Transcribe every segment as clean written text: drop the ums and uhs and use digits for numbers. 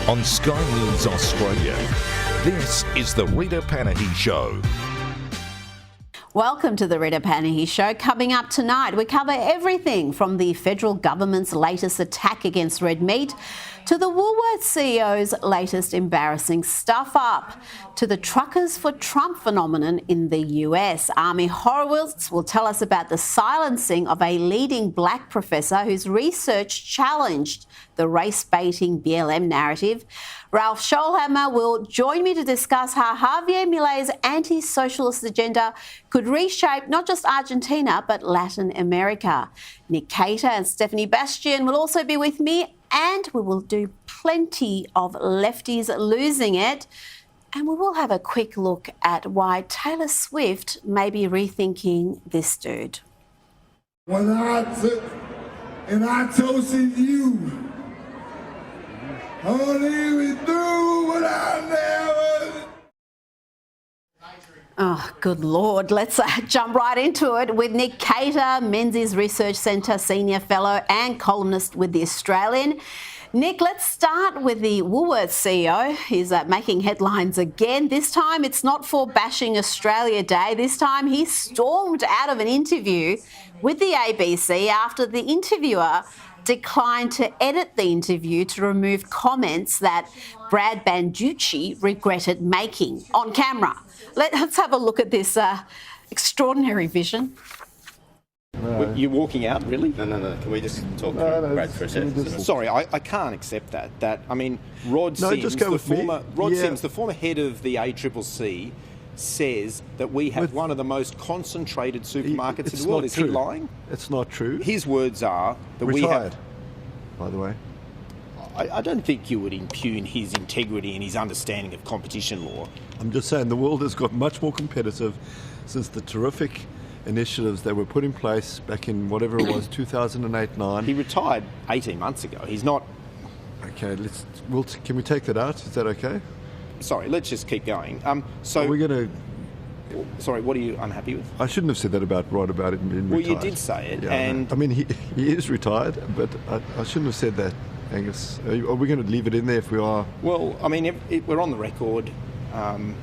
on Sky News Australia. This is the Rita Panahi Show. Welcome to the Rita Panahi Show. Coming up tonight, we cover everything from the federal government's latest attack against red meat to the Woolworths CEO's latest embarrassing stuff-up, to the Truckers for Trump phenomenon in the US. Army Horowitz will tell us about the silencing of a leading black professor whose research challenged the race-baiting BLM narrative. Ralph Schoellhammer will join me to discuss how Javier Milei's anti-socialist agenda could reshape not just Argentina, but Latin America. Nick Cater and Stephanie Bastian will also be with me, and we will do plenty of lefties losing it. And we will have a quick look at why Taylor Swift may be rethinking this dude. When I took and I toasted you, only we do what I never. Oh, good Lord. Let's jump right into it with Nick Cater, Menzies Research Centre Senior Fellow and columnist with The Australian. Nick, let's start with the Woolworths CEO. He's making headlines again. This time it's not for bashing Australia Day. This time he stormed out of an interview with the ABC after the interviewer declined to edit the interview to remove comments that Brad Banducci regretted making on camera. Let's have a look at this extraordinary vision. You're walking out, really? No. Can we just talk to Brad for a second? Sorry, I can't accept that. I mean, Rod Sims, the former head of the ACCC, says that we have one of the most concentrated supermarkets in the world. Is he lying? It's not true. His words are that Retired, we have... by the way. I don't think you would impugn his integrity and his understanding of competition law. I'm just saying the world has got much more competitive since the terrific initiatives that were put in place back in whatever it was, 2008-9. He retired 18 months ago. He's not... Okay, can we take that out? Is that okay? Sorry, let's just keep going. So we're going to... Sorry, what are you unhappy with? I shouldn't have said that about Rod about it being retired. Well, you did say it, yeah, and... I mean, he is retired, but I shouldn't have said that, Angus. Are we going to leave it in there if we are? Well, I mean, we're on the record. Okay.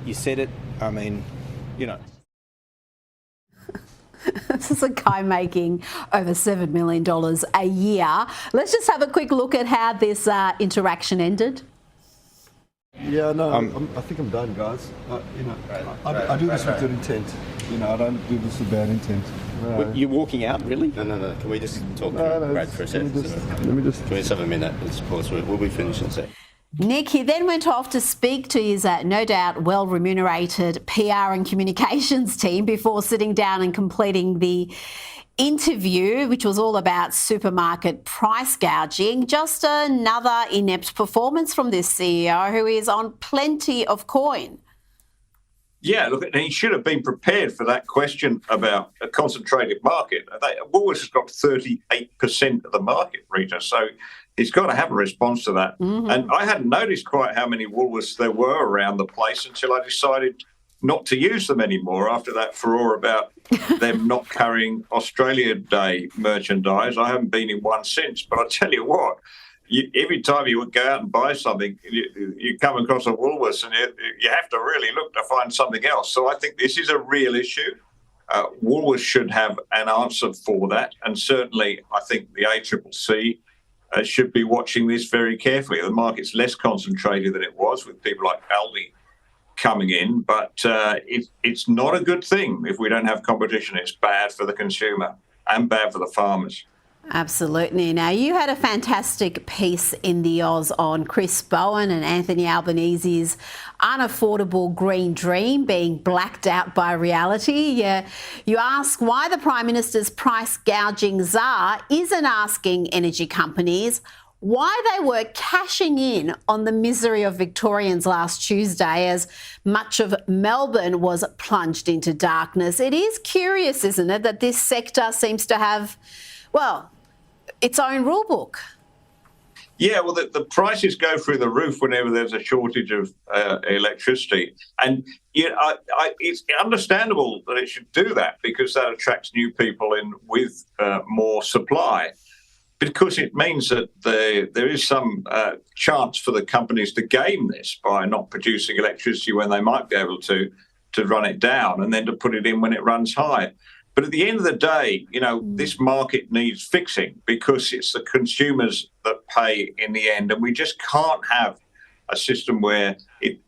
You said it. I mean, you know... This is a guy making over $7 million a year. Let's just have a quick look at how this interaction ended. Yeah, no, I think I'm done, guys. I do this with good intent. I don't do this with bad intent. No. You're walking out, really? No. Can we just talk to Brad for a second? Let me just... Can we just have a minute? Let's pause. We'll be finished in a sec. Nick, he then went off to speak to his no doubt well-remunerated PR and communications team before sitting down and completing the interview, which was all about supermarket price gouging. Just another inept performance from this CEO who is on plenty of coin. Yeah, look, and he should have been prepared for that question about a concentrated market. Woolworths has got 38% of the market, Rita, so he's got to have a response to that. Mm-hmm. And I hadn't noticed quite how many Woolworths there were around the place until I decided not to use them anymore after that furore about them not carrying Australia Day merchandise. I haven't been in one since, but I tell you what, every time you would go out and buy something, you come across a Woolworths and you have to really look to find something else. So I think this is a real issue. Woolworths should have an answer for that. And certainly I think the ACCC should be watching this very carefully. The market's less concentrated than it was with people like Aldi coming in, but it's not a good thing if we don't have competition. It's bad for the consumer and bad for the farmers. Absolutely. Now, you had a fantastic piece in the Oz on Chris Bowen and Anthony Albanese's unaffordable green dream being blacked out by reality. You ask why the Prime Minister's price gouging czar isn't asking energy companies why they were cashing in on the misery of Victorians last Tuesday as much of Melbourne was plunged into darkness. It is curious, isn't it, that this sector seems to have, well, its own rule book. Yeah, well, the prices go through the roof whenever there's a shortage of electricity. And it's understandable that it should do that because that attracts new people in with more supply. because it means that there is some chance for the companies to game this by not producing electricity when they might be able to run it down and then to put it in when it runs high. But at the end of the day, this market needs fixing because it's the consumers that pay in the end. And we just can't have a system where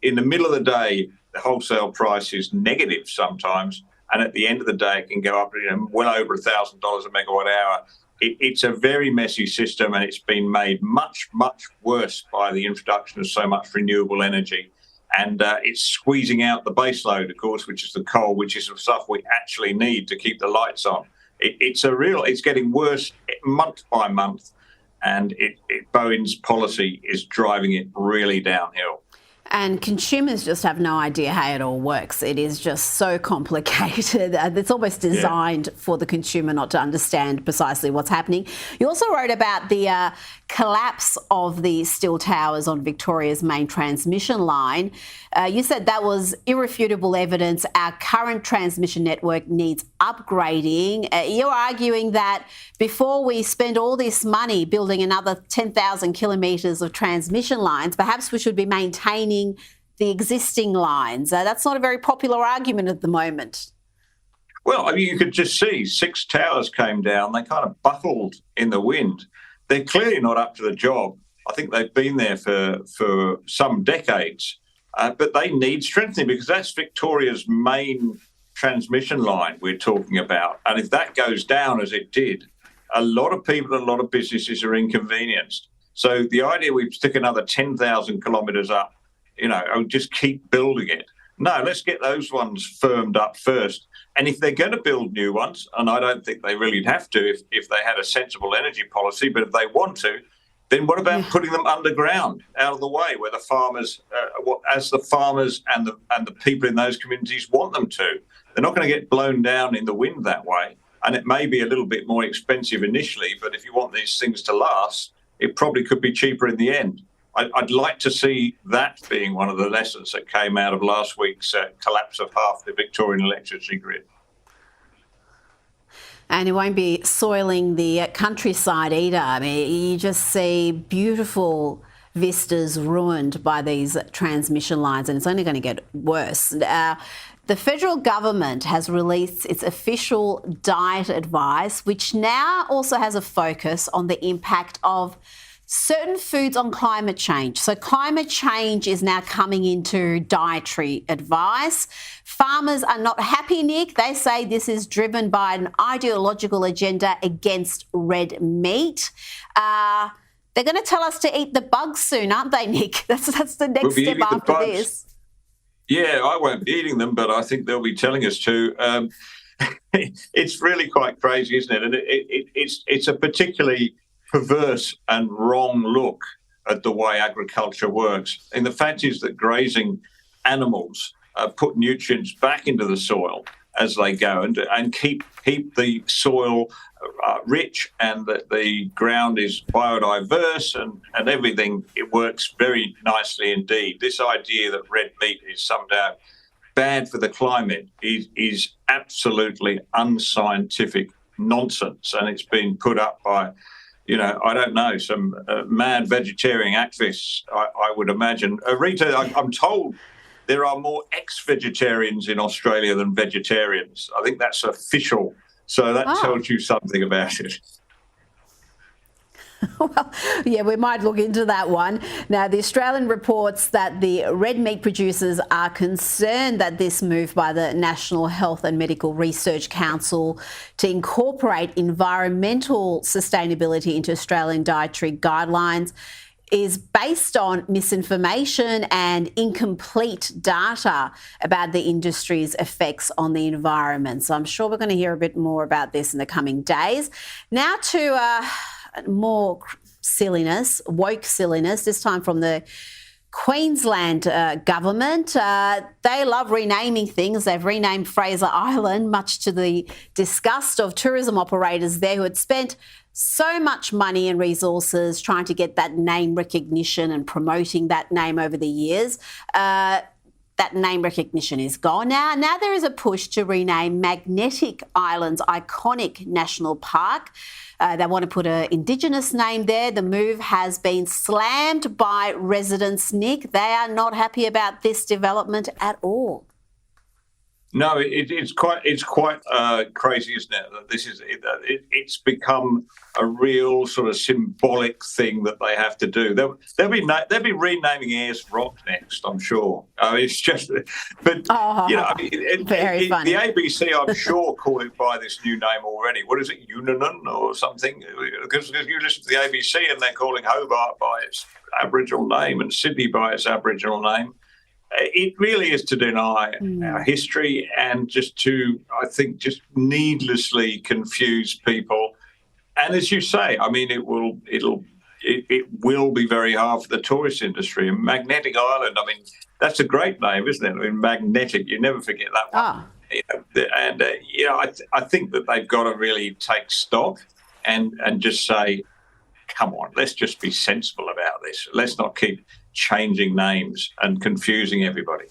in the middle of the day, the wholesale price is negative sometimes. And at the end of the day, it can go up well over $1,000 a megawatt hour. It's a very messy system, and it's been made much, much worse by the introduction of so much renewable energy. And it's squeezing out the base load, of course, which is the coal, which is the stuff we actually need to keep the lights on. It's getting worse month by month, and Bowen's policy is driving it really downhill. And consumers just have no idea how it all works. It is just so complicated. It's almost designed for the consumer not to understand precisely what's happening. You also wrote about the collapse of the steel towers on Victoria's main transmission line. You said that was irrefutable evidence our current transmission network needs upgrading. You're arguing that before we spend all this money building another 10,000 kilometres of transmission lines, perhaps we should be maintaining the existing lines. That's not a very popular argument at the moment. Well, you could just see 6 towers came down. They kind of buckled in the wind. They're clearly not up to the job. I think they've been there for some decades, but they need strengthening because that's Victoria's main transmission line we're talking about. And if that goes down as it did, a lot of people and a lot of businesses are inconvenienced. So the idea we stick another 10,000 kilometres up, just keep building it. No, let's get those ones firmed up first. And if they're going to build new ones, and I don't think they really have to if they had a sensible energy policy, but if they want to, then what about putting them underground, out of the way, where the farmers, as the farmers and the people in those communities want them to? They're not going to get blown down in the wind that way. And it may be a little bit more expensive initially, but if you want these things to last, it probably could be cheaper in the end. I'd like to see that being one of the lessons that came out of last week's collapse of half the Victorian electricity grid. And it won't be soiling the countryside either. I mean, you just see beautiful vistas ruined by these transmission lines, and it's only going to get worse. The federal government has released its official diet advice, which now also has a focus on the impact of certain foods on climate change. So climate change is now coming into dietary advice. Farmers are not happy, Nick. They say this is driven by an ideological agenda against red meat. They're going to tell us to eat the bugs soon, aren't they, Nick? That's the next step after this. Yeah, I won't be eating them, but I think they'll be telling us to. It's really quite crazy, isn't it? And it's a particularly perverse and wrong look at the way agriculture works. And the fact is that grazing animals put nutrients back into the soil as they go and keep the soil rich, and that the ground is biodiverse and everything. It works very nicely indeed. This idea that red meat is somehow bad for the climate is absolutely unscientific nonsense, and it's been put up by I don't know, some mad vegetarian activists, I would imagine. Rita, I'm told there are more ex-vegetarians in Australia than vegetarians. I think that's official. So that tells you something about it. Well, yeah, we might look into that one. Now, the Australian reports that the red meat producers are concerned that this move by the National Health and Medical Research Council to incorporate environmental sustainability into Australian dietary guidelines is based on misinformation and incomplete data about the industry's effects on the environment. So I'm sure we're going to hear a bit more about this in the coming days. Now to more silliness, woke silliness, this time from the Queensland government. They love renaming things. They've renamed Fraser Island, much to the disgust of tourism operators there who had spent so much money and resources trying to get that name recognition and promoting that name over the years. that name recognition is gone. Now there is a push to rename Magnetic Island's iconic national park. They want to put an Indigenous name there. The move has been slammed by residents, Nick. They are not happy about this development at all. No, it's quite crazy, isn't it? That this is it's become a real sort of symbolic thing that they have to do. They'll be renaming Ayers Rock next, I'm sure. It's just, but very funny. The ABC, I'm sure, call it by this new name already. What is it, Unanan or something? Because you listen to the ABC and they're calling Hobart by its Aboriginal name and Sydney by its Aboriginal name. It really is to deny our history and just to, I think, just needlessly confuse people. And as you say, I mean, it will be very hard for the tourist industry. And Magnetic Island, I mean, that's a great name, isn't it? I mean, magnetic, you never forget that one. I think that they've got to really take stock and just say, come on, let's just be sensible about this. Let's not keep changing names and confusing everybody.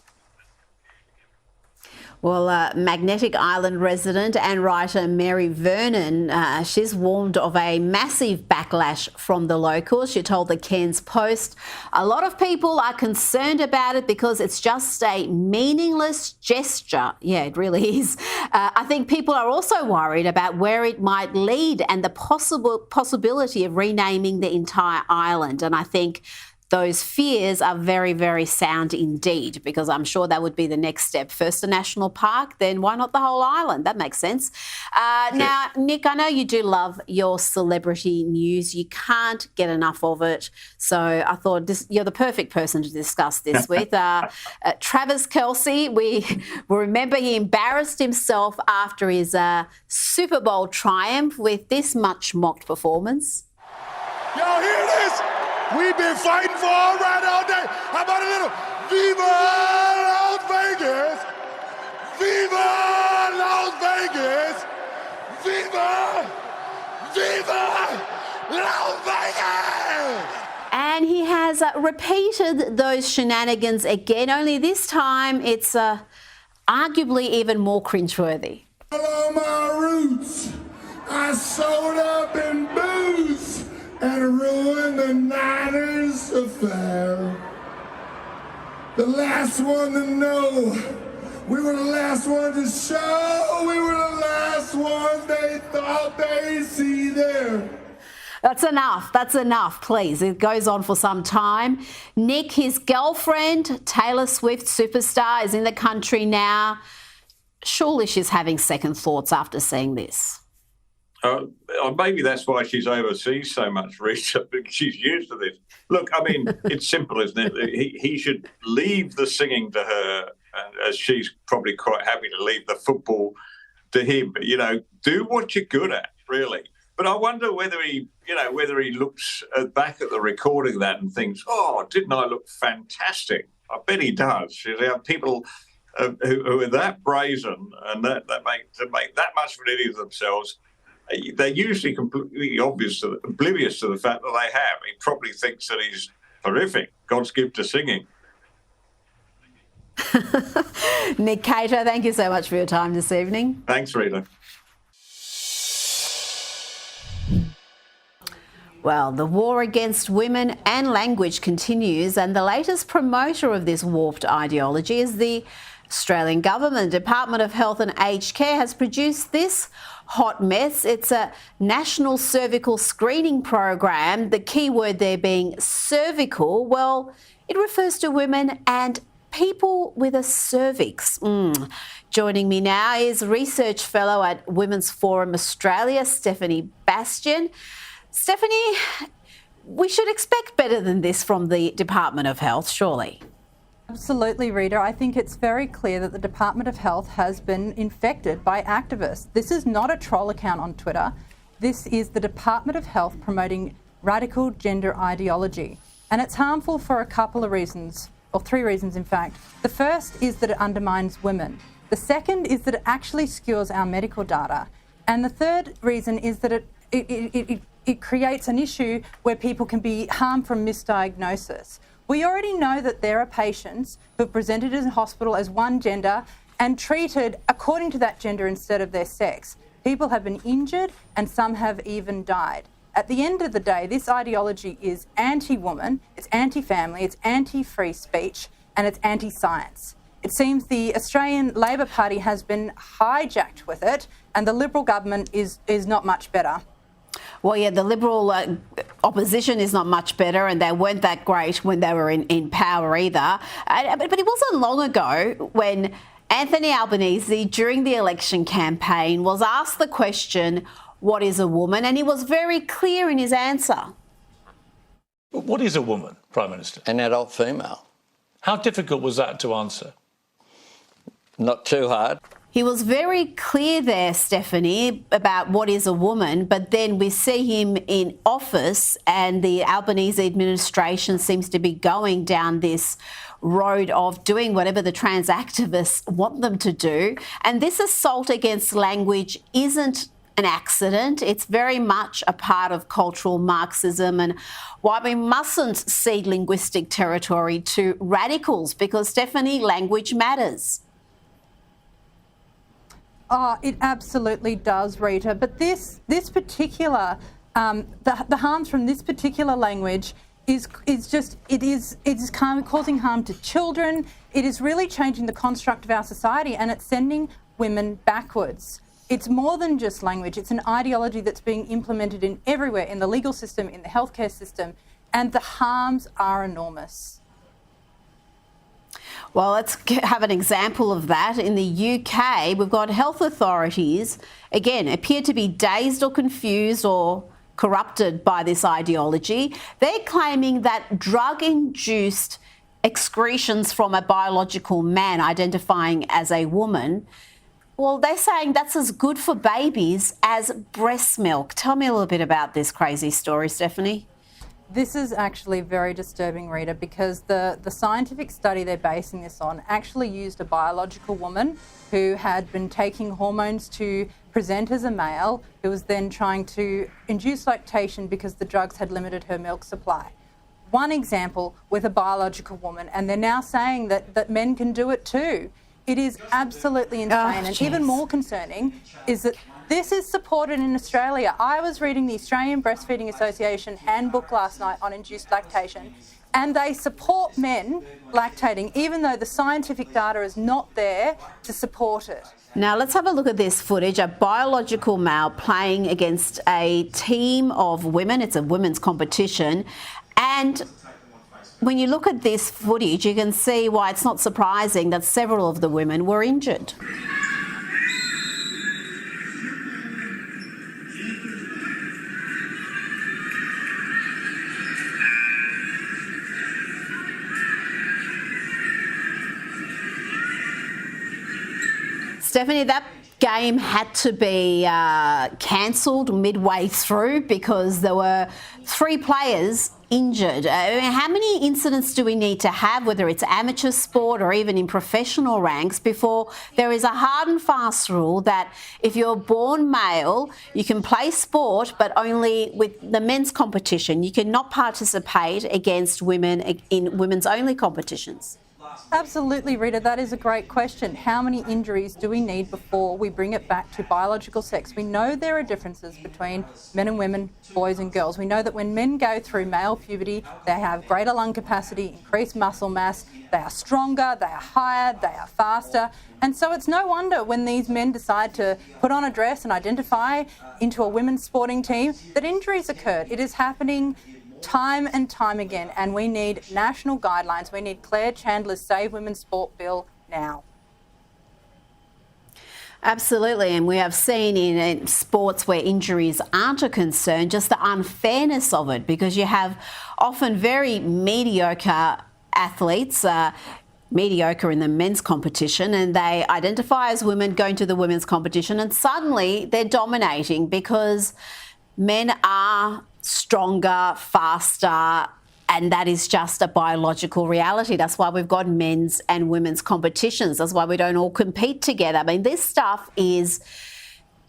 Well, Magnetic Island resident and writer Mary Vernon, she's warned of a massive backlash from the locals. She told the Cairns Post, a lot of people are concerned about it because it's just a meaningless gesture. Yeah, it really is. I think people are also worried about where it might lead and the possibility of renaming the entire island. And I think those fears are very, very sound indeed, because I'm sure that would be the next step. First a national park, then why not the whole island? That makes sense. Now, Nick, I know you do love your celebrity news. You can't get enough of it. So I thought you're the perfect person to discuss this with. Travis Kelce, we remember he embarrassed himself after his Super Bowl triumph with this much mocked performance. Y'all hear this? We've been fighting for all right all day. How about a little Viva Las Vegas? Viva Las Vegas! Viva! Viva Las Vegas! And he has repeated those shenanigans again, only this time it's arguably even more cringeworthy. Follow my roots. I sold up in booze and ruined the Niners affair. The last one to know. We were the last one to show. We were the last ones they thought they'd see there. That's enough. That's enough, please. It goes on for some time. Nick, his girlfriend, Taylor Swift superstar, is in the country now. Surely she's having second thoughts after seeing this. Maybe that's why she's overseas so much, Rita, because she's used to this. Look, I mean, it's simple, isn't it? He should leave the singing to her, as she's probably quite happy to leave the football to him. But, do what you're good at, really. But I wonder whether he looks back at the recording of that and thinks, oh, didn't I look fantastic? I bet he does. People who are that brazen and that make that much of an idiot of themselves, they're usually completely oblivious to the fact that they have. He probably thinks that he's horrific, God's gift to singing. Nick Cater, thank you so much for your time this evening. Thanks, Rita. Well, the war against women and language continues, and the latest promoter of this warped ideology is the Australian government. The Department of Health and Aged Care has produced this hot mess. It's a national cervical screening program. The key word there being cervical. Well, it refers to women and people with a cervix. Joining me now is research fellow at Women's Forum Australia, Stephanie Bastian. Stephanie, we should expect better than this from the Department of Health, surely. Absolutely, Rita. I think it's very clear that the Department of Health has been infected by activists. This is not a troll account on Twitter. This is the Department of Health promoting radical gender ideology. And it's harmful for a couple of reasons, or three reasons, in fact. The first is that it undermines women. The second is that it actually skews our medical data. And the third reason is that it creates an issue where people can be harmed from misdiagnosis. We already know that there are patients who have presented in hospital as one gender and treated according to that gender instead of their sex. People have been injured and some have even died. At the end of the day, this ideology is anti-woman, it's anti-family, it's anti-free speech, and it's anti-science. It seems the Australian Labor Party has been hijacked with it, and the Liberal government is not much better. Well, yeah, the Liberal opposition is not much better, and they weren't that great when they were in power either. But it wasn't long ago when Anthony Albanese, during the election campaign, was asked the question, what is a woman? And he was very clear in his answer. What is a woman, Prime Minister? An adult female. How difficult was that to answer? Not too hard. He was very clear there, Stephanie, about what is a woman, but then we see him in office and the Albanese administration seems to be going down this road of doing whatever the trans activists want them to do. And this assault against language isn't an accident. It's very much a part of cultural Marxism and why we mustn't cede linguistic territory to radicals because, Stephanie, language matters. Oh, it absolutely does, Rita. But this particular, the harms from this particular language is causing harm to children. It is really changing the construct of our society, and it's sending women backwards. It's more than just language. It's an ideology that's being implemented in everywhere, in the legal system, in the healthcare system, and the harms are enormous. Well, let's have an example of that. In the UK, we've got health authorities, again, appear to be dazed or confused or corrupted by this ideology. They're claiming that drug-induced excretions from a biological man identifying as a woman, well, they're saying that's as good for babies as breast milk. Tell me a little bit about this crazy story, Stephanie. This is actually very disturbing, Rita, because the scientific study they're basing this on actually used a biological woman who had been taking hormones to present as a male, who was then trying to induce lactation because the drugs had limited her milk supply. One example with a biological woman, and they're now saying that men can do it too. It is absolutely insane, and even more concerning is that this is supported in Australia. I was reading the Australian Breastfeeding Association handbook last night on induced lactation, and they support men lactating, even though the scientific data is not there to support it. Now, let's have a look at this footage. A biological male playing against a team of women. It's a women's competition. And when you look at this footage, you can see why it's not surprising that several of the women were injured. Stephanie, that game had to be cancelled midway through because there were 3 players injured. How many incidents do we need to have, whether it's amateur sport or even in professional ranks, before there is a hard and fast rule that if you're born male, you can play sport, but only with the men's competition? You cannot participate against women in women's only competitions. Absolutely, Rita, that is a great question. How many injuries do we need before we bring it back to biological sex? We know there are differences between men and women, boys and girls. We know that when men go through male puberty, they have greater lung capacity, increased muscle mass, they are stronger, they are higher, they are faster. And so it's no wonder when these men decide to put on a dress and identify into a women's sporting team that injuries occurred. It is happening time and time again, and we need national guidelines. We need Claire Chandler's Save Women's Sport bill now. Absolutely, and we have seen in sports where injuries aren't a concern, just the unfairness of it, because you have often very mediocre athletes, mediocre in the men's competition, and they identify as women going to the women's competition, and suddenly they're dominating because men are stronger, faster, and that is just a biological reality. That's why we've got men's and women's competitions. That's why we don't all compete together. I mean, this stuff is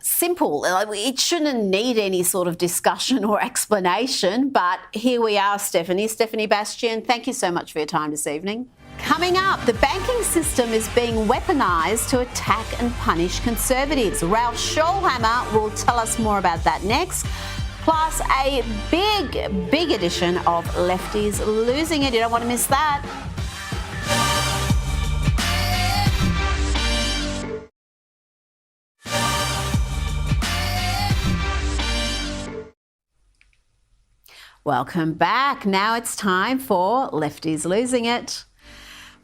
simple. It shouldn't need any sort of discussion or explanation, but here we are, Stephanie Bastian, thank you so much for your time this evening. Coming up, the banking system is being weaponised to attack and punish Conservatives. Ralph Schoellhammer will tell us more about that next. Plus a big edition of Lefties Losing It. You don't want to miss that. Welcome back. Now it's time for Lefties Losing It.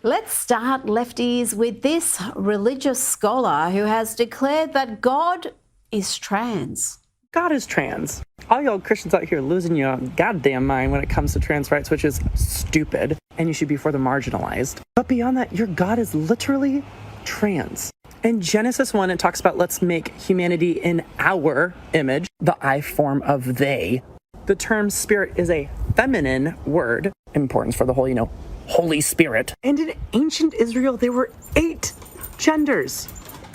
Let's start, lefties, with this religious scholar who has declared that God is trans. God is trans. All y'all Christians out here losing your goddamn mind when it comes to trans rights, which is stupid, and you should be for the marginalized. But beyond that, your God is literally trans. In Genesis 1, it talks about let's make humanity in our image, the I form of they. The term spirit is a feminine word, importance for the whole, Holy Spirit. And in ancient Israel, there were 8 genders.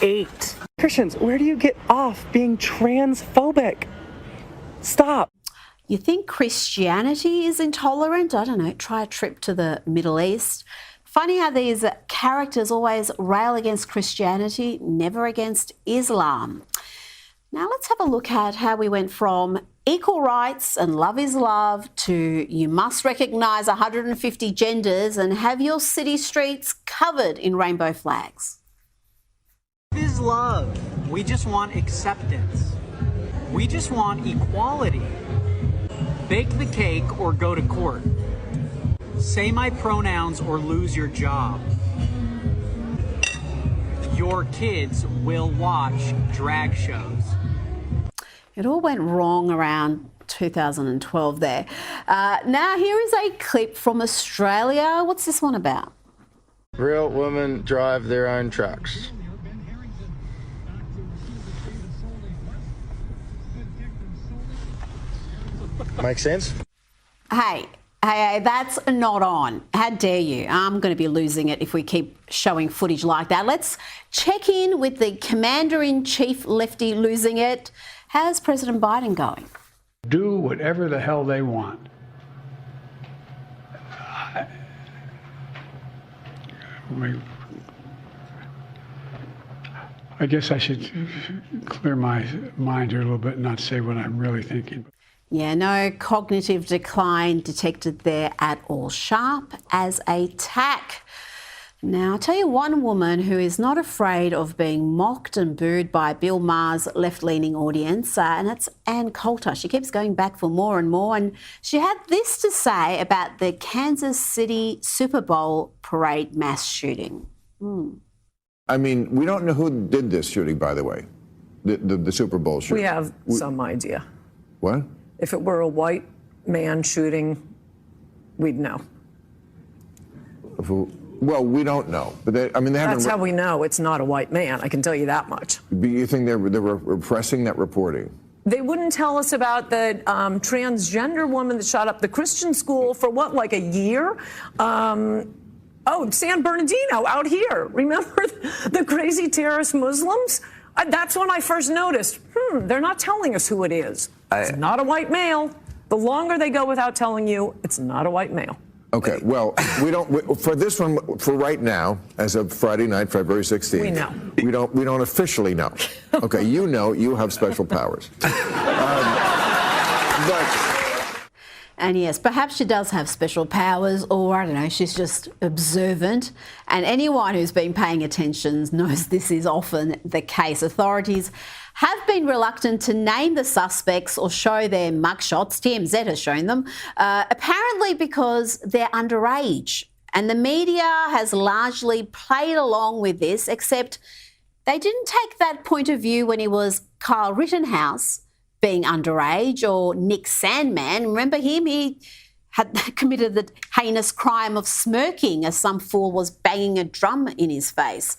8. Christians, where do you get off being transphobic? Stop. You think Christianity is intolerant? I don't know, try a trip to the Middle East. Funny how these characters always rail against Christianity, never against Islam. Now let's have a look at how we went from equal rights and love is love to you must recognise 150 genders and have your city streets covered in rainbow flags. Love is love. We just want acceptance. We just want equality. Bake the cake or go to court. Say my pronouns or lose your job. Your kids will watch drag shows. It all went wrong around 2012 there. Now here is a clip from Australia. What's this one about? Real women drive their own trucks. Make sense? Hey, that's not on. How dare you? I'm going to be losing it if we keep showing footage like that. Let's check in with the Commander-in-Chief lefty losing it. How's President Biden going? Do whatever the hell they want. I guess I should clear my mind here a little bit and not say what I'm really thinking. Yeah, no cognitive decline detected there at all. Sharp as a tack. Now, I'll tell you one woman who is not afraid of being mocked and booed by Bill Maher's left-leaning audience, and that's Ann Coulter. She keeps going back for more and more, and she had this to say about the Kansas City Super Bowl parade mass shooting. I mean, we don't know who did this shooting, by the way, the Super Bowl shooting. We have some idea. What? If it were a white man shooting, we'd know. Well, we don't know, but they haven't. That's how we know it's not a white man. I can tell you that much. But you think they're repressing that reporting? They wouldn't tell us about the transgender woman that shot up the Christian school for what, like a year? San Bernardino out here. Remember the crazy terrorist Muslims? That's when I first noticed. They're not telling us who it is. It's not a white male. The longer they go without telling you, it's not a white male. Okay, well, for this one, for right now, as of Friday night, February 16th. We know. We don't officially know. Okay, you have special powers. And yes, perhaps she does have special powers, or I don't know, she's just observant. And anyone who's been paying attention knows this is often the case. Authorities have been reluctant to name the suspects or show their mugshots. TMZ has shown them, apparently because they're underage. And the media has largely played along with this, except they didn't take that point of view when it was Kyle Rittenhouse being underage, or Nick Sandman. Remember him? He had committed the heinous crime of smirking as some fool was banging a drum in his face.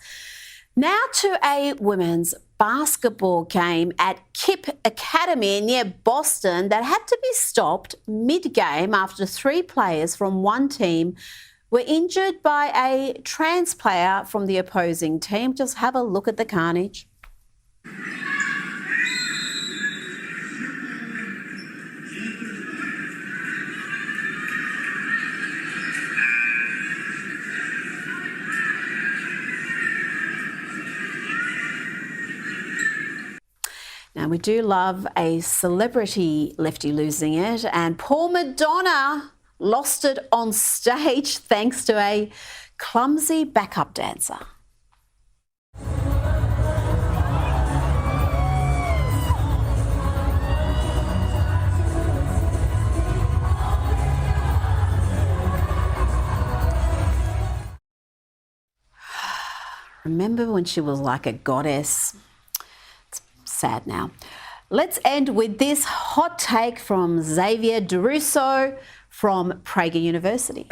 Now to a women's basketball game at Kipp Academy near Boston that had to be stopped mid-game after 3 players from one team were injured by a trans player from the opposing team. Just have a look at the carnage. we do love a celebrity lefty losing it, and poor Madonna lost it on stage thanks to a clumsy backup dancer. Remember when she was like a goddess? It's sad now. Let's end with this hot take from Xavier DeRusso from Prager University.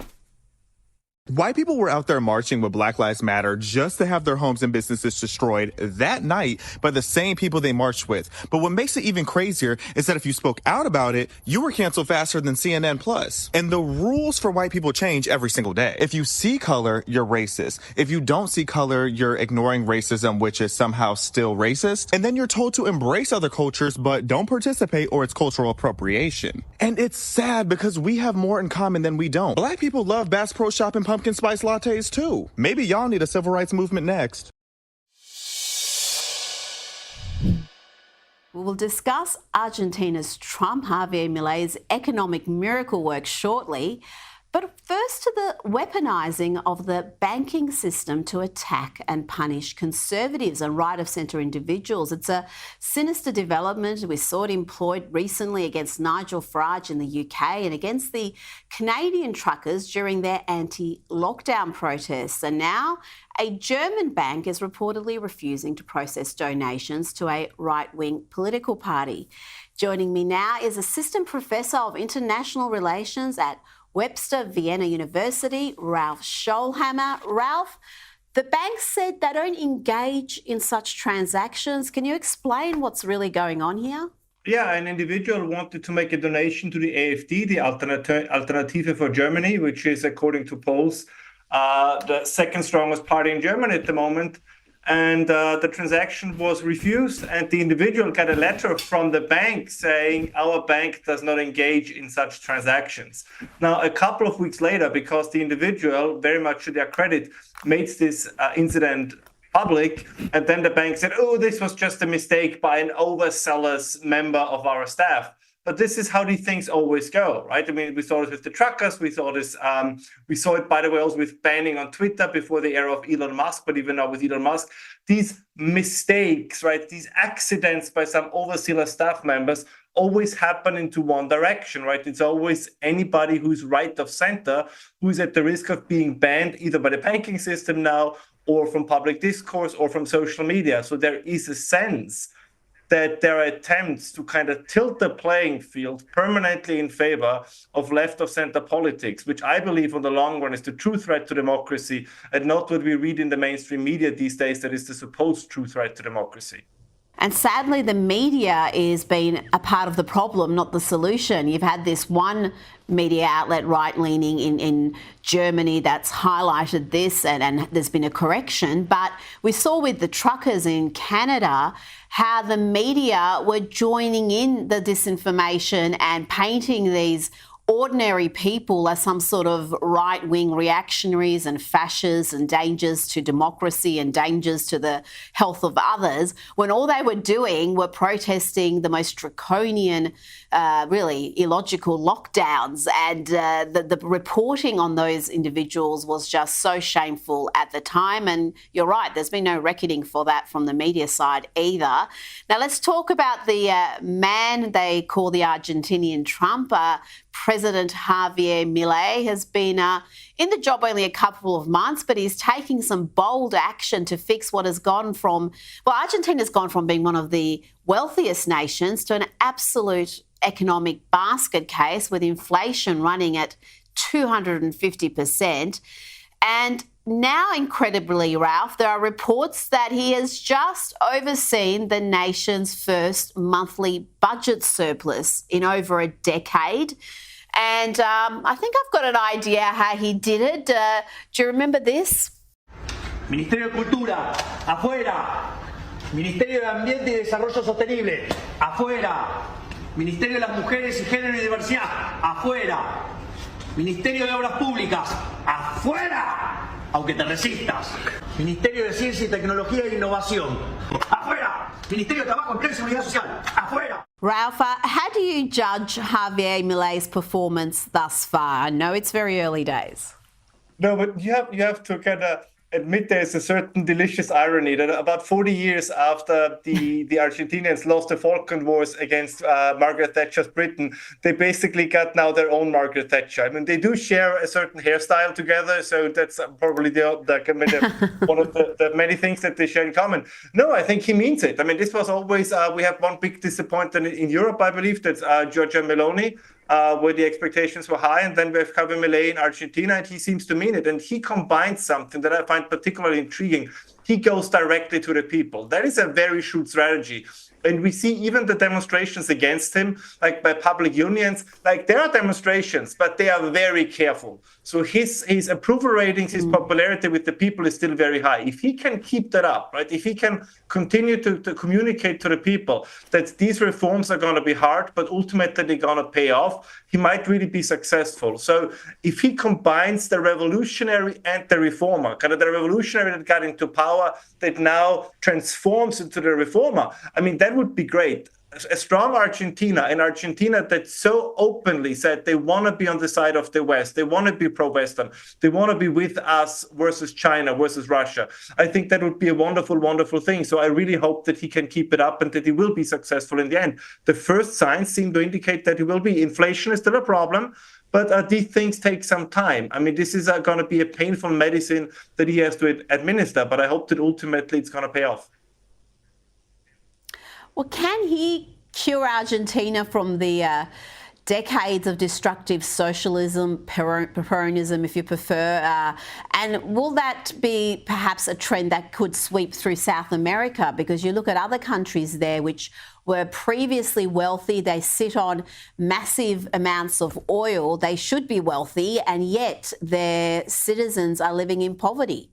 White people were out there marching with Black Lives Matter just to have their homes and businesses destroyed that night by the same people they marched with. But what makes it even crazier is that if you spoke out about it, you were canceled faster than CNN Plus. And the rules for white people change every single day. If you see color, you're racist. If you don't see color, you're ignoring racism, which is somehow still racist. And then you're told to embrace other cultures, but don't participate or it's cultural appropriation. And it's sad because we have more in common than we don't. Black people love Bass Pro Shop and pumpkin spice lattes too. Maybe y'all need a civil rights movement next. We will discuss Argentina's Trump, Javier Milei's economic miracle work shortly. But first to the weaponising of the banking system to attack and punish conservatives and right-of-centre individuals. It's a sinister development. We saw it employed recently against Nigel Farage in the UK and against the Canadian truckers during their anti-lockdown protests. And now a German bank is reportedly refusing to process donations to a right-wing political party. Joining me now is Assistant Professor of International Relations at Webster Vienna University, Ralph Schoellhammer. Ralph, the banks said they don't engage in such transactions. Can you explain what's really going on here? Yeah, an individual wanted to make a donation to the AfD, the Alternative for Germany, which is, according to polls, the second strongest party in Germany at the moment. And the transaction was refused, and the individual got a letter from the bank saying our bank does not engage in such transactions. Now, a couple of weeks later, because the individual, very much to their credit, made this incident public, and then the bank said, oh, this was just a mistake by an overzealous member of our staff. But this is how these things always go, right? I mean, we saw it with the truckers. We saw this. We saw it, by the way, also with banning on Twitter before the era of Elon Musk. But even now with Elon Musk, these mistakes, right? These accidents by some overzealous staff members always happen into one direction, right? It's always anybody who's right of center who's at the risk of being banned either by the banking system now or from public discourse or from social media. So there is a sense that there are attempts to kind of tilt the playing field permanently in favor of left-of-center politics, which I believe on the long run is the true threat to democracy and not what we read in the mainstream media these days that is the supposed true threat to democracy. And sadly, the media is being a part of the problem, not the solution. You've had this one media outlet, right-leaning in Germany, that's highlighted this, and there's been a correction. But we saw with the truckers in Canada how the media were joining in the disinformation and painting these ordinary people as some sort of right-wing reactionaries and fascists and dangers to democracy and dangers to the health of others, when all they were doing were protesting the most draconian, really illogical lockdowns. And the reporting on those individuals was just so shameful at the time. And you're right, there's been no reckoning for that from the media side either. Now, let's talk about the man they call the Argentinian Trump. President Javier Milei has been in the job only a couple of months, but he's taking some bold action to fix what has gone from, well, Argentina's gone from being one of the wealthiest nations to an absolute economic basket case with inflation running at 250%. And now, incredibly, Ralph, there are reports that he has just overseen the nation's first monthly budget surplus in over a decade. And I think I've got an idea how he did it. Do you remember this? Ministerio de Cultura, afuera. Ministerio de Ambiente y Desarrollo Sostenible, afuera. Ministerio de las Mujeres y Género y Diversidad, afuera. Ministerio de Obras Públicas, afuera, aunque te resistas. Ministerio de Ciencia y Tecnología e Innovación, afuera. Ministerio de Trabajo, Empleo y Seguridad Social, afuera. Ralph, how do you judge Javier Milei's performance thus far? I know it's very early days. No, but you have to kind of admit there's a certain delicious irony that about 40 years after the Argentinians lost the Falkland Wars against Margaret Thatcher's Britain, they basically got now their own Margaret Thatcher. I mean, they do share a certain hairstyle together, so that's probably one of the many things that they share in common. No, I think he means it. I mean, this was always, we have one big disappointment in Europe, I believe, that's Giorgia Meloni, where the expectations were high, and then we have Javier Milei in Argentina, and he seems to mean it. And he combines something that I find particularly intriguing. He goes directly to the people. That is a very shrewd strategy. And we see even the demonstrations against him, like by public unions, like there are demonstrations, but they are very careful. So his approval ratings, his popularity with the people is still very high. If he can keep that up, right? If he can continue to communicate to the people that these reforms are going to be hard, but ultimately they're going to pay off, he might really be successful. So if he combines the revolutionary and the reformer, kind of the revolutionary that got into power that now transforms into the reformer, I mean, that would be great. A strong Argentina, an Argentina that so openly said they want to be on the side of the West, they want to be pro-Western, they want to be with us versus China, versus Russia. I think that would be a wonderful, wonderful thing. So I really hope that he can keep it up and that he will be successful in the end. The first signs seem to indicate that he will be. Inflation is still a problem, but these things take some time. I mean, this is going to be a painful medicine that he has to administer, but I hope that ultimately it's going to pay off. Well, can he cure Argentina from the decades of destructive socialism, Peronism, if you prefer? And will that be perhaps a trend that could sweep through South America? Because you look at other countries there which were previously wealthy, they sit on massive amounts of oil, they should be wealthy, and yet their citizens are living in poverty.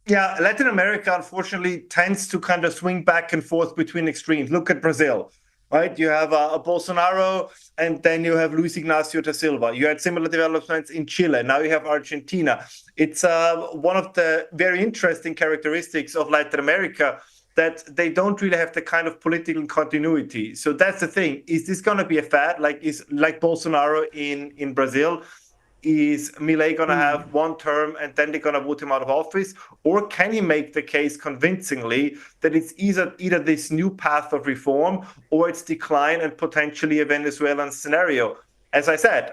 Yeah, Latin America, unfortunately, tends to kind of swing back and forth between extremes. Look at Brazil, right? You have Bolsonaro, and then you have Luis Ignacio da Silva. You had similar developments in Chile. Now you have Argentina. It's one of the very interesting characteristics of Latin America that they don't really have the kind of political continuity. So that's the thing. Is this going to be a fad, like Bolsonaro in Brazil? Is Milei going to have one term and then they're going to vote him out of office? Or can he make the case convincingly that it's either this new path of reform or it's decline and potentially a Venezuelan scenario? As I said,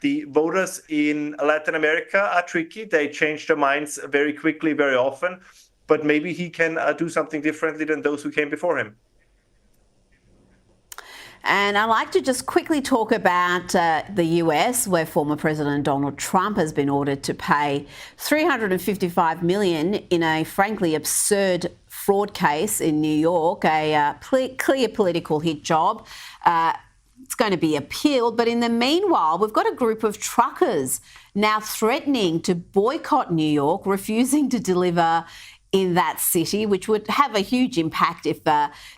the voters in Latin America are tricky. They change their minds very quickly, very often. But maybe he can do something differently than those who came before him. And I'd like to just quickly talk about the US, where former President Donald Trump has been ordered to pay $355 million in a frankly absurd fraud case in New York, a clear political hit job. It's going to be appealed. But in the meanwhile, we've got a group of truckers now threatening to boycott New York, refusing to deliver in that city, which would have a huge impact if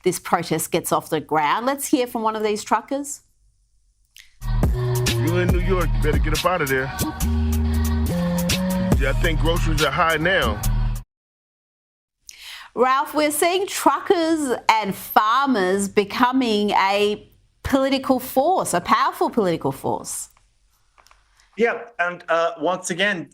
this protest gets off the ground. Let's hear from one of these truckers. You're in New York, you better get up out of there. Yeah, I think groceries are high now. Ralph, we're seeing truckers and farmers becoming a political force, a powerful political force. Yeah, and once again,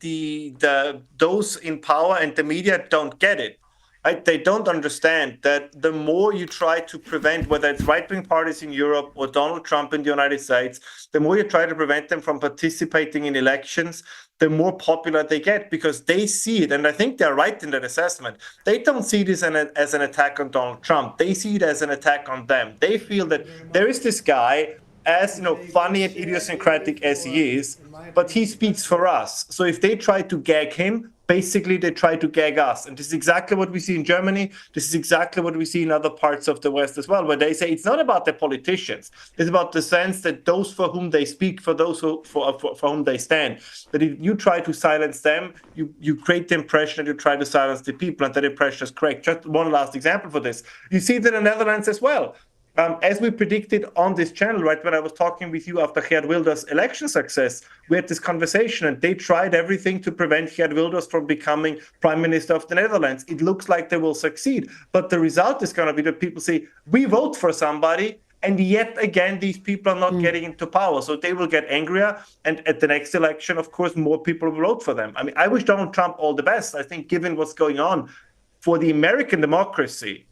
those in power and the media don't get it. Right? They don't understand that the more you try to prevent, whether it's right-wing parties in Europe or Donald Trump in the United States, the more you try to prevent them from participating in elections, the more popular they get, because they see it. And I think they're right in that assessment. They don't see this as an attack on Donald Trump. They see it as an attack on them. They feel that there is this guy, as funny and idiosyncratic as he is, but he speaks for us. So if they try to gag him, basically they try to gag us. And this is exactly what we see in Germany. This is exactly what we see in other parts of the West as well, where they say it's not about the politicians. It's about the sense that those for whom they speak, for those for whom they stand, that if you try to silence them, you create the impression that you try to silence the people, and that impression is correct. Just one last example for this. You see that in the Netherlands as well. as we predicted on this channel, right, when I was talking with you after Geert Wilders' election success, we had this conversation and they tried everything to prevent Geert Wilders from becoming Prime Minister of the Netherlands. It looks like they will succeed. But the result is going to be that people say, we vote for somebody, and yet again, these people are not getting into power. So they will get angrier. And at the next election, of course, more people will vote for them. I mean, I wish Donald Trump all the best. I think given what's going on for the American democracy,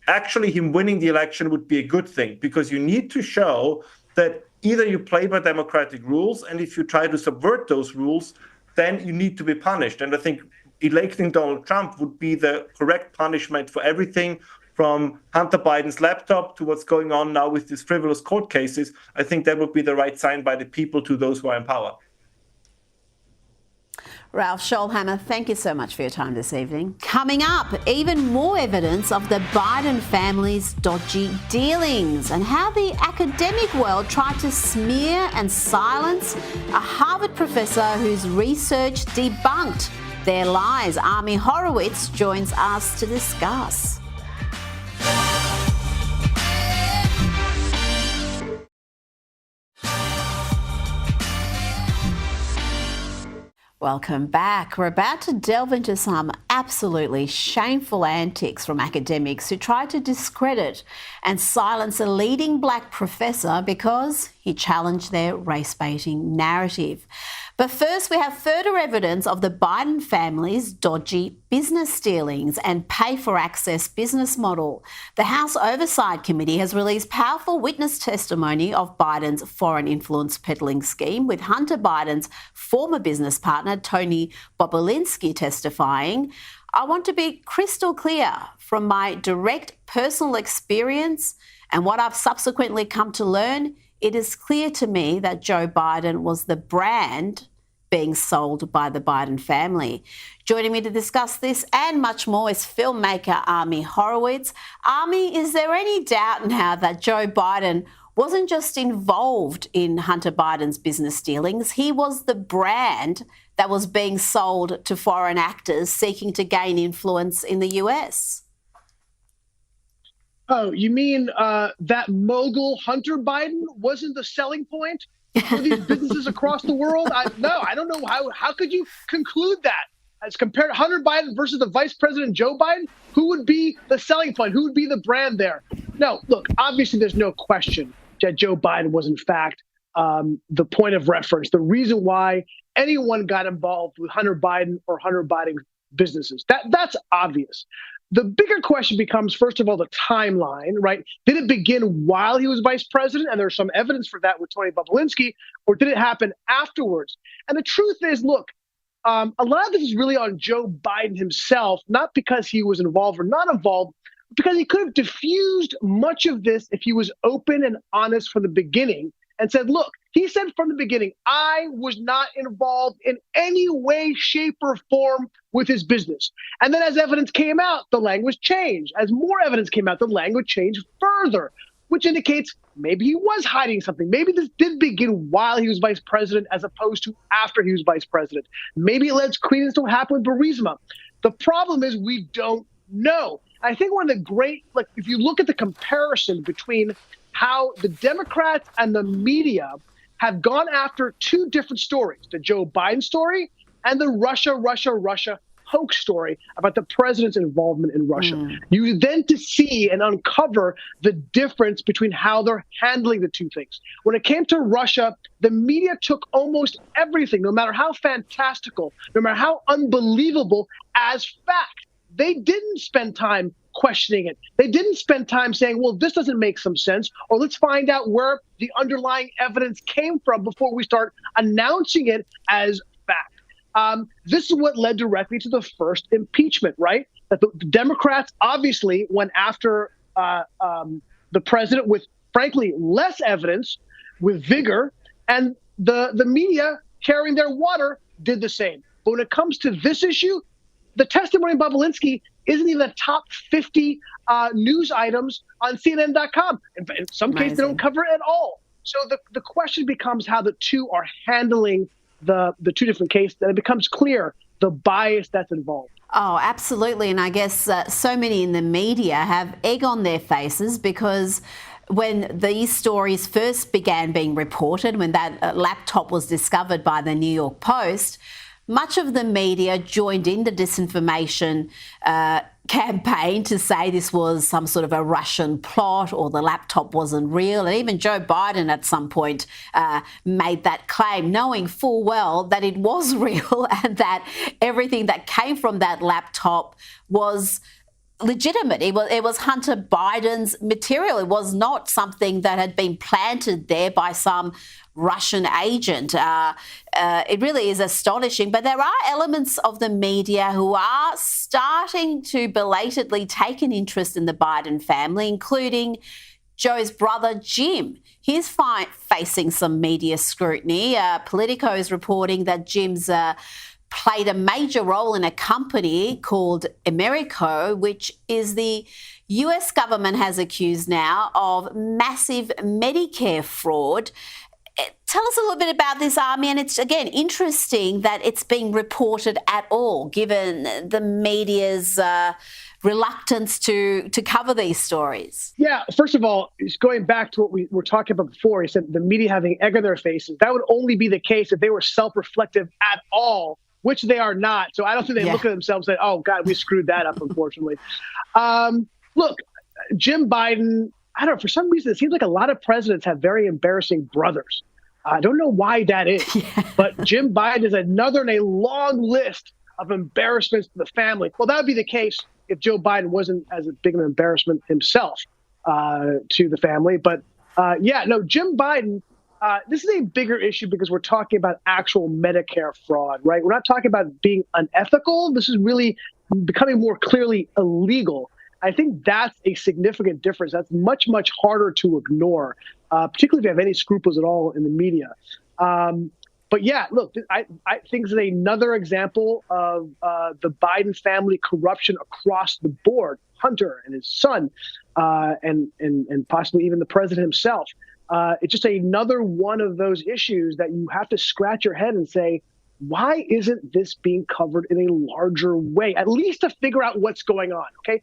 actually him winning the election would be a good thing, because you need to show that either you play by democratic rules, and if you try to subvert those rules, then you need to be punished. And I think electing Donald Trump would be the correct punishment for everything from Hunter Biden's laptop to what's going on now with these frivolous court cases. I think that would be the right sign by the people to those who are in power. Ralph Schoellhammer, thank you so much for your time this evening. Coming up, even more evidence of the Biden family's dodgy dealings and how the academic world tried to smear and silence a Harvard professor whose research debunked their lies. Army Horowitz joins us to discuss. Welcome back. We're about to delve into some absolutely shameful antics from academics who tried to discredit and silence a leading black professor because he challenged their race-baiting narrative. But first, we have further evidence of the Biden family's dodgy business dealings and pay-for-access business model. The House Oversight Committee has released powerful witness testimony of Biden's foreign influence peddling scheme, with Hunter Biden's former business partner, Tony Bobulinski, testifying. I want to be crystal clear from my direct personal experience and what I've subsequently come to learn. It is clear to me that Joe Biden was the brand being sold by the Biden family. Joining me to discuss this and much more is filmmaker Army Horowitz. Army, is there any doubt now that Joe Biden wasn't just involved in Hunter Biden's business dealings, he was the brand that was being sold to foreign actors seeking to gain influence in the US? Oh, you mean that mogul Hunter Biden wasn't the selling point for these businesses across the world? No, I don't know. How could you conclude that? As compared to Hunter Biden versus the Vice President Joe Biden, who would be the selling point? Who would be the brand there? No, look, obviously there's no question that Joe Biden was in fact the point of reference, the reason why anyone got involved with Hunter Biden or Hunter Biden businesses. That's obvious. The bigger question becomes, first of all, the timeline, right? Did it begin while he was vice president? And there's some evidence for that with Tony Bobulinski, or did it happen afterwards? And the truth is, look, a lot of this is really on Joe Biden himself, not because he was involved or not involved, but because he could have diffused much of this if he was open and honest from the beginning and said, look, he said from the beginning, I was not involved in any way, shape, or form with his business. And then as evidence came out, the language changed. As more evidence came out, the language changed further, which indicates maybe he was hiding something. Maybe this did begin while he was vice president as opposed to after he was vice president. Maybe it lends credence to what happened with Burisma. The problem is we don't know. I think one of the great, like, if you look at the comparison between how the Democrats and the media have gone after two different stories, the Joe Biden story and the Russia hoax story about the president's involvement in Russia. You then to see and uncover the difference between how they're handling the two things. When it came to Russia, the media took almost everything, no matter how fantastical, no matter how unbelievable, as fact. They didn't spend time questioning it. They didn't spend time saying, well, this doesn't make some sense, or let's find out where the underlying evidence came from before we start announcing it as fact. This is what led directly to the first impeachment, right? That the Democrats obviously went after the president with, frankly, less evidence, with vigor, and the media, carrying their water, did the same. But when it comes to this issue, the testimony of Bobulinski isn't even the top 50 news items on CNN.com. In some cases, they don't cover it at all. So the question becomes how the two are handling the two different cases, and it becomes clear the bias that's involved. Oh, absolutely. And I guess so many in the media have egg on their faces because when these stories first began being reported, when that laptop was discovered by the New York Post, much of the media joined in the disinformation campaign to say this was some sort of a Russian plot or the laptop wasn't real. And even Joe Biden at some point made that claim, knowing full well that it was real and that everything that came from that laptop was legitimate. It was Hunter Biden's material. It was not something that had been planted there by some Russian agent. It really is astonishing. But there are elements of the media who are starting to belatedly take an interest in the Biden family, including Joe's brother, Jim. He's facing some media scrutiny. Politico is reporting that Jim's played a major role in a company called Americo, which is the US government has accused now of massive Medicare fraud. Tell us a little bit about this, Army, and it's, again, interesting that it's being reported at all, given the media's reluctance to cover these stories. Yeah, first of all, going back to what we were talking about before, he said the media having egg on their faces. That would only be the case if they were self-reflective at all, which they are not. So I don't think they look at themselves and say, oh, God, we screwed that up, unfortunately. Look, Jim Biden, I don't know, for some reason, it seems like a lot of presidents have very embarrassing brothers. I don't know why that is, but Jim Biden is another in a long list of embarrassments to the family. Well, that would be the case if Joe Biden wasn't as big an embarrassment himself to the family. But Jim Biden, this is a bigger issue because we're talking about actual Medicare fraud, right? We're not talking about being unethical. This is really becoming more clearly illegal. I think that's a significant difference. That's much, much harder to ignore, particularly if you have any scruples at all in the media. But yeah, look, I think this is another example of the Biden family corruption across the board. Hunter and his son, and possibly even the president himself. It's just another one of those issues that you have to scratch your head and say, why isn't this being covered in a larger way, at least to figure out what's going on? Okay,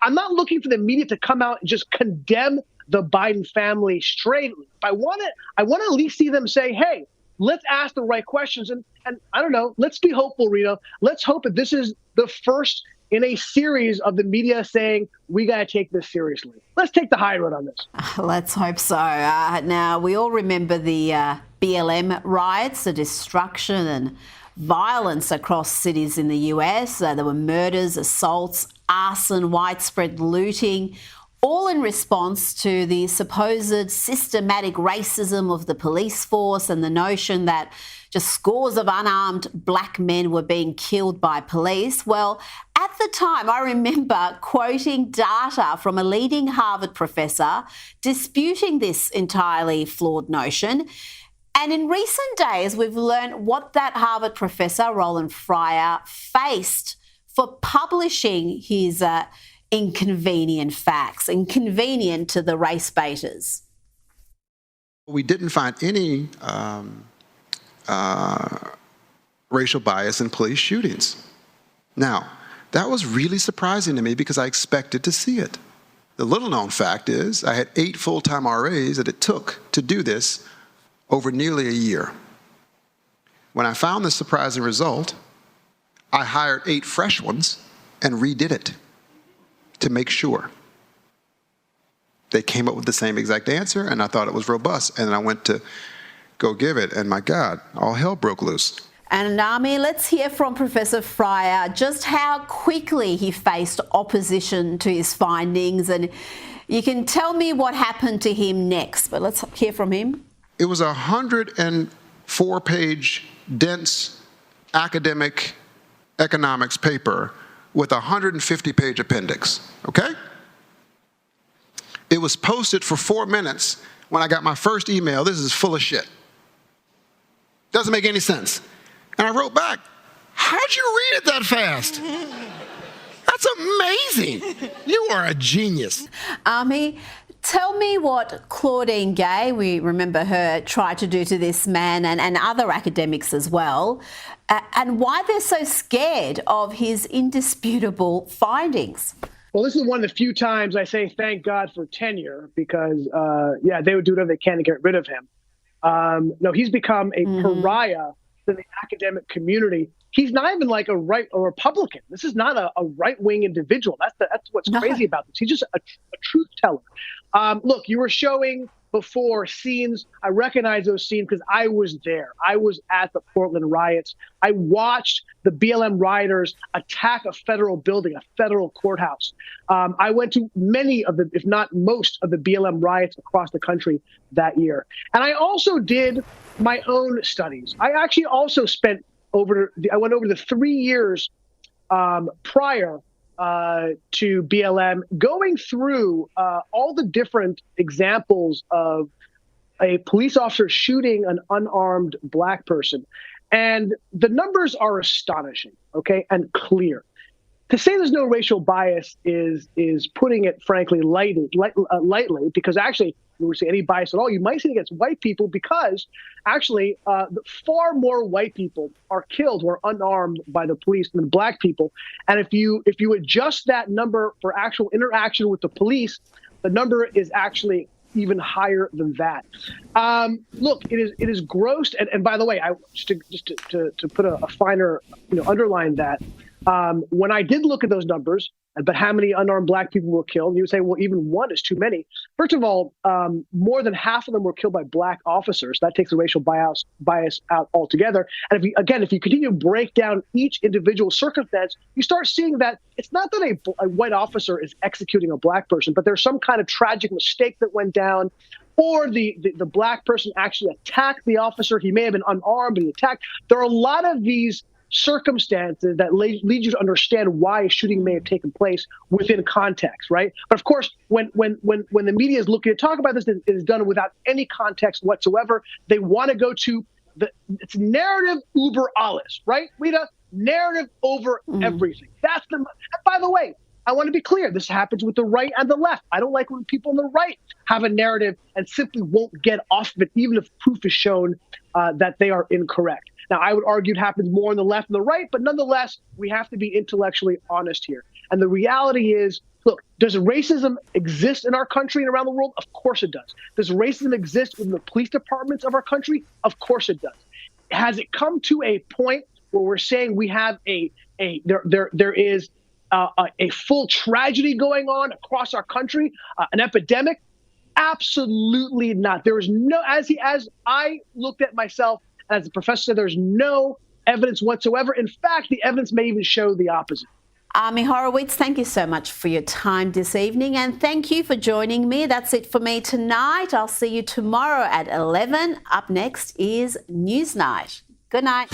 I'm not looking for the media to come out and just condemn the Biden family straightly. I want to at least see them say, hey, let's ask the right questions. And I don't know, let's be hopeful, Rita. Let's hope that this is the first in a series of the media saying, we got to take this seriously. Let's take the high road on this. Let's hope so. Now, we all remember the BLM riots, the destruction and violence across cities in the US. There were murders, assaults, arson, widespread looting, all in response to the supposed systematic racism of the police force and the notion that just scores of unarmed black men were being killed by police. Well, at the time, I remember quoting data from a leading Harvard professor disputing this entirely flawed notion. And in recent days, we've learned what that Harvard professor, Roland Fryer, faced for publishing his inconvenient facts, inconvenient to the race baiters. We didn't find any racial bias in police shootings. Now, that was really surprising to me because I expected to see it. The little known fact is I had 8 full-time RAs that it took to do this over nearly a year. When I found this surprising result, I hired 8 fresh ones and redid it to make sure. They came up with the same exact answer, and I thought it was robust. And then I went to go give it, and my God, all hell broke loose. And Nami, let's hear from Professor Fryer just how quickly he faced opposition to his findings. And you can tell me what happened to him next, but let's hear from him. It was a 104-page, dense academic economics paper with a 150-page appendix, okay? It was posted for 4 minutes when I got my first email. This is full of shit. Doesn't make any sense. And I wrote back, how'd you read it that fast? That's amazing. You are a genius. Army, tell me what Claudine Gay, we remember her, tried to do to this man and other academics as well, and why they're so scared of his indisputable findings. Well, this is one of the few times I say thank God for tenure because, they would do whatever they can to get rid of him. No, he's become a pariah in the academic community. He's not even like a Republican. This is not a right-wing individual. That's what's crazy about this. He's just a truth teller. Look, you were showing before scenes. I recognize those scenes because I was there. I was at the Portland riots. I watched the BLM rioters attack a federal building, a federal courthouse. I went to many of the, if not most of the BLM riots across the country that year. And I also did my own studies. I actually also I went over the 3 years prior to BLM, going through all the different examples of a police officer shooting an unarmed Black person. And the numbers are astonishing, okay, and clear. To say there's no racial bias is putting it, frankly, lightly, because actually, when we say any bias at all, you might see it against white people because actually far more white people are killed or unarmed by the police than Black people. And if you adjust that number for actual interaction with the police, the number is actually even higher than that. Look, it is gross. And by the way, just to put a finer, underline that. When I did look at those numbers, but how many unarmed Black people were killed, you would say, well, even one is too many. First of all, more than half of them were killed by Black officers. That takes the racial bias out altogether. And if you continue to break down each individual circumstance, you start seeing that it's not that a white officer is executing a Black person, but there's some kind of tragic mistake that went down, or the Black person actually attacked the officer. He may have been unarmed, but he attacked. There are a lot of these circumstances that lead you to understand why a shooting may have taken place within context, right? But of course, when the media is looking to talk about this, it is done without any context whatsoever. They want to go to it's narrative uber alles, right, Rita? Narrative over everything. That's and by the way, I want to be clear. This happens with the right and the left. I don't like when people on the right have a narrative and simply won't get off of it, even if proof is shown that they are incorrect. Now, I would argue it happens more on the left and the right, but nonetheless, we have to be intellectually honest here. And the reality is, look, does racism exist in our country and around the world? Of course it does. Does racism exist in the police departments of our country? Of course it does. Has it come to a point where we're saying we have there is a full tragedy going on across our country, an epidemic? Absolutely not. There is no, as I looked at myself, as the professor said, there's no evidence whatsoever. In fact, the evidence may even show the opposite. Ami Horowitz, thank you so much for your time this evening, and thank you for joining me. That's it for me tonight. I'll see you tomorrow at 11. Up next is Newsnight. Good night.